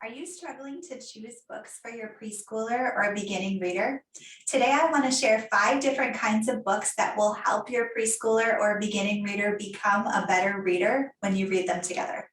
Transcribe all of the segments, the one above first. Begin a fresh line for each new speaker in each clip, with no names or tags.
Are you struggling to choose books for your preschooler or beginning reader? Today I want to share 5 different kinds of books that will help your preschooler or beginning reader become a better reader when you read them together.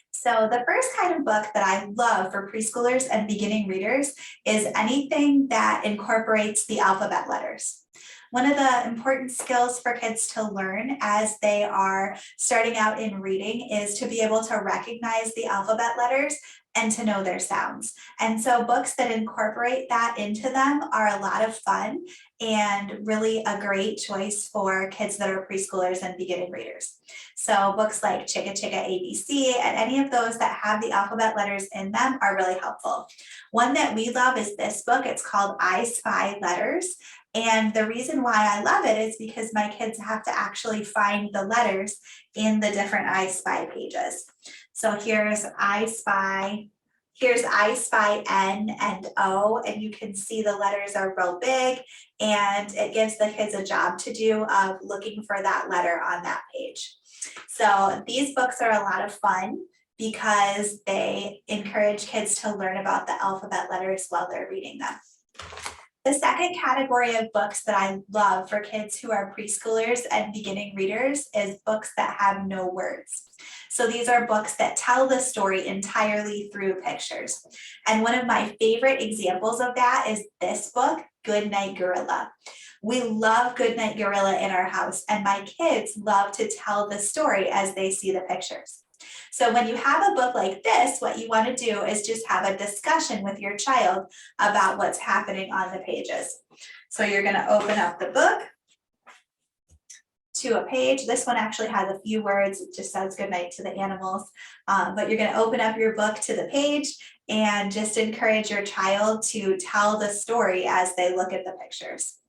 So the first kind of book that I love for preschoolers and beginning readers is anything that incorporates the alphabet letters. One of the important skills for kids to learn as they are starting out in reading is to be able to recognize the alphabet letters and to know their sounds. And so books that incorporate that into them are a lot of fun and really a great choice for kids that are preschoolers and beginning readers. So books like Chicka Chicka ABC and any of those that have the alphabet letters in them are really helpful. One that we love is this book. It's called I Spy Letters. And the reason why I love it is because my kids have to actually find the letters in the different I Spy pages. So here's I Spy N and O, and you can see the letters are real big, and it gives the kids a job to do of looking for that letter on that page. So these books are a lot of fun because they encourage kids to learn about the alphabet letters while they're reading them. The second category of books that I love for kids who are preschoolers and beginning readers is books that have no words. So these are books that tell the story entirely through pictures. And one of my favorite examples of that is this book, Goodnight Gorilla. We love Goodnight Gorilla in our house, and my kids love to tell the story as they see the pictures. So when you have a book like this, what you want to do is just have a discussion with your child about what's happening on the pages. So you're going to open up the book to a page. This one actually has a few words. It just says goodnight to the animals. But you're going to open up your book to the page and just encourage your child to tell the story as they look at the pictures.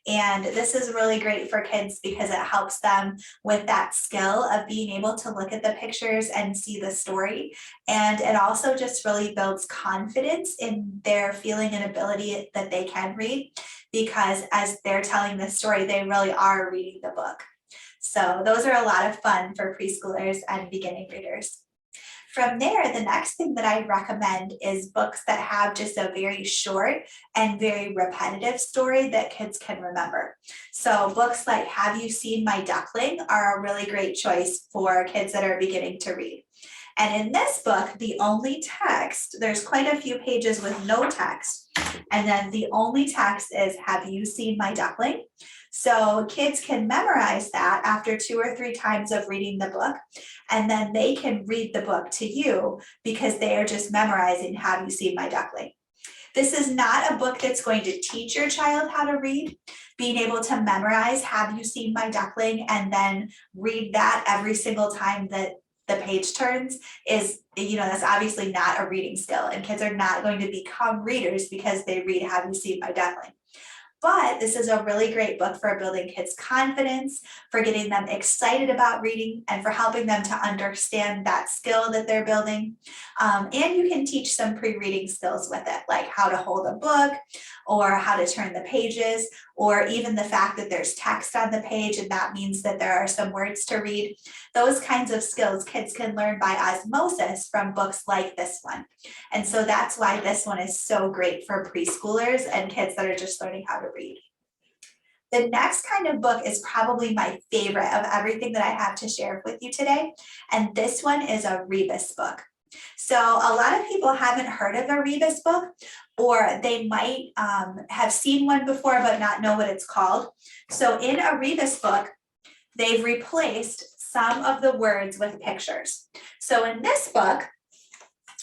And this is really great for kids because it helps them with that skill of being able to look at the pictures and see the story. And it also just really builds confidence in their feeling and ability that they can read, because as they're telling the story, they really are reading the book. So those are a lot of fun for preschoolers and beginning readers. From there, the next thing that I recommend is books that have just a very short and very repetitive story that kids can remember. So books like Have You Seen My Duckling are a really great choice for kids that are beginning to read. And in this book, the only text, there's quite a few pages with no text. And then the only text is, Have you seen my duckling? So kids can memorize that after 2 or 3 times of reading the book, and then they can read the book to you because they are just memorizing, Have you seen my duckling? This is not a book that's going to teach your child how to read. Being able to memorize, Have you seen my duckling, and then read that every single time that the page turns is, that's obviously not a reading skill, and kids are not going to become readers because they read Have you seen my duckling. But this is a really great book for building kids' confidence, for getting them excited about reading, and for helping them to understand that skill that they're building. And you can teach some pre-reading skills with it, like how to hold a book, or how to turn the pages, or even the fact that there's text on the page, and that means that there are some words to read. Those kinds of skills kids can learn by osmosis from books like this one. And so that's why this one is so great for preschoolers and kids that are just learning how to read. The next kind of book is probably my favorite of everything that I have to share with you today. And this one is a rebus book. So a lot of people haven't heard of a rebus book, or they might have seen one before but not know what it's called. So in a rebus book, they've replaced some of the words with pictures. So in this book,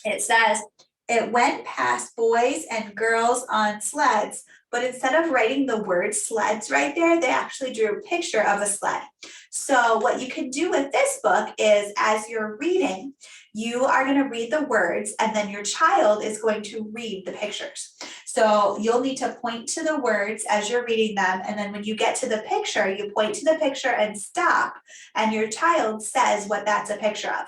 it says, it went past boys and girls on sleds, but instead of writing the word sleds right there, they actually drew a picture of a sled. So what you can do with this book is, as you're reading, you are going to read the words, and then your child is going to read the pictures. So you'll need to point to the words as you're reading them, and then when you get to the picture, you point to the picture and stop, and your child says what that's a picture of.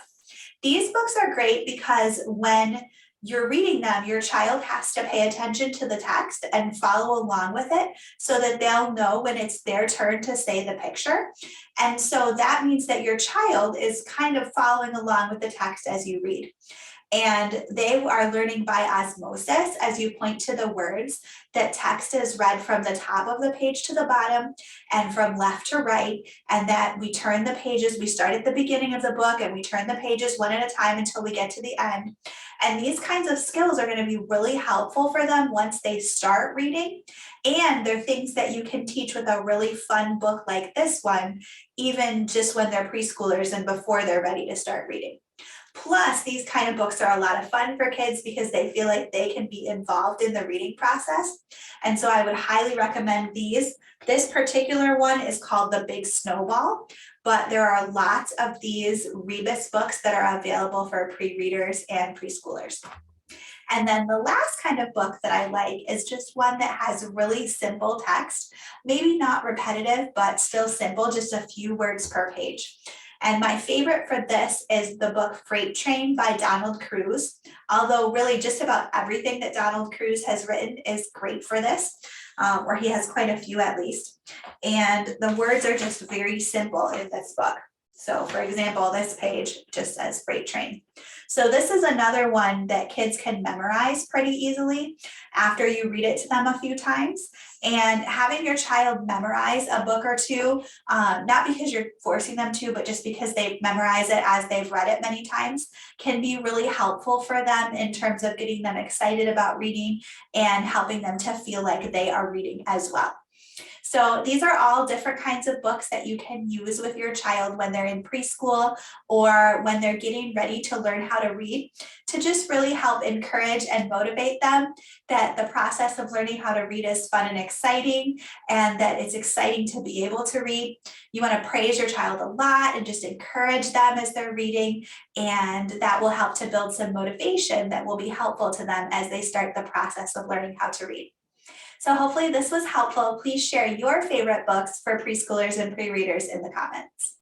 These books are great because when you're reading them, your child has to pay attention to the text and follow along with it so that they'll know when it's their turn to say the picture. And so that means that your child is kind of following along with the text as you read. And they are learning by osmosis as you point to the words. That text is read from the top of the page to the bottom and from left to right, and that we turn the pages. We start at the beginning of the book and we turn the pages one at a time until we get to the end. And these kinds of skills are going to be really helpful for them once they start reading. And they're things that you can teach with a really fun book like this one, even just when they're preschoolers and before they're ready to start reading. Plus, these kind of books are a lot of fun for kids because they feel like they can be involved in the reading process. And so I would highly recommend these. This particular one is called The Big Snowball, but there are lots of these Rebus books that are available for pre-readers and preschoolers. And then the last kind of book that I like is just one that has really simple text, maybe not repetitive, but still simple, just a few words per page. And my favorite for this is the book Freight Train by Donald Cruz, although really just about everything that Donald Cruz has written is great for this, or he has quite a few at least. And the words are just very simple in this book. So for example, this page just says freight train. So this is another one that kids can memorize pretty easily after you read it to them a few times. And having your child memorize a book or two, not because you're forcing them to, but just because they memorize it as they've read it many times, can be really helpful for them in terms of getting them excited about reading and helping them to feel like they are reading as well. So these are all different kinds of books that you can use with your child when they're in preschool or when they're getting ready to learn how to read, to just really help encourage and motivate them that the process of learning how to read is fun and exciting, and that it's exciting to be able to read. You want to praise your child a lot and just encourage them as they're reading, and that will help to build some motivation that will be helpful to them as they start the process of learning how to read. So hopefully this was helpful. Please share your favorite books for preschoolers and pre-readers in the comments.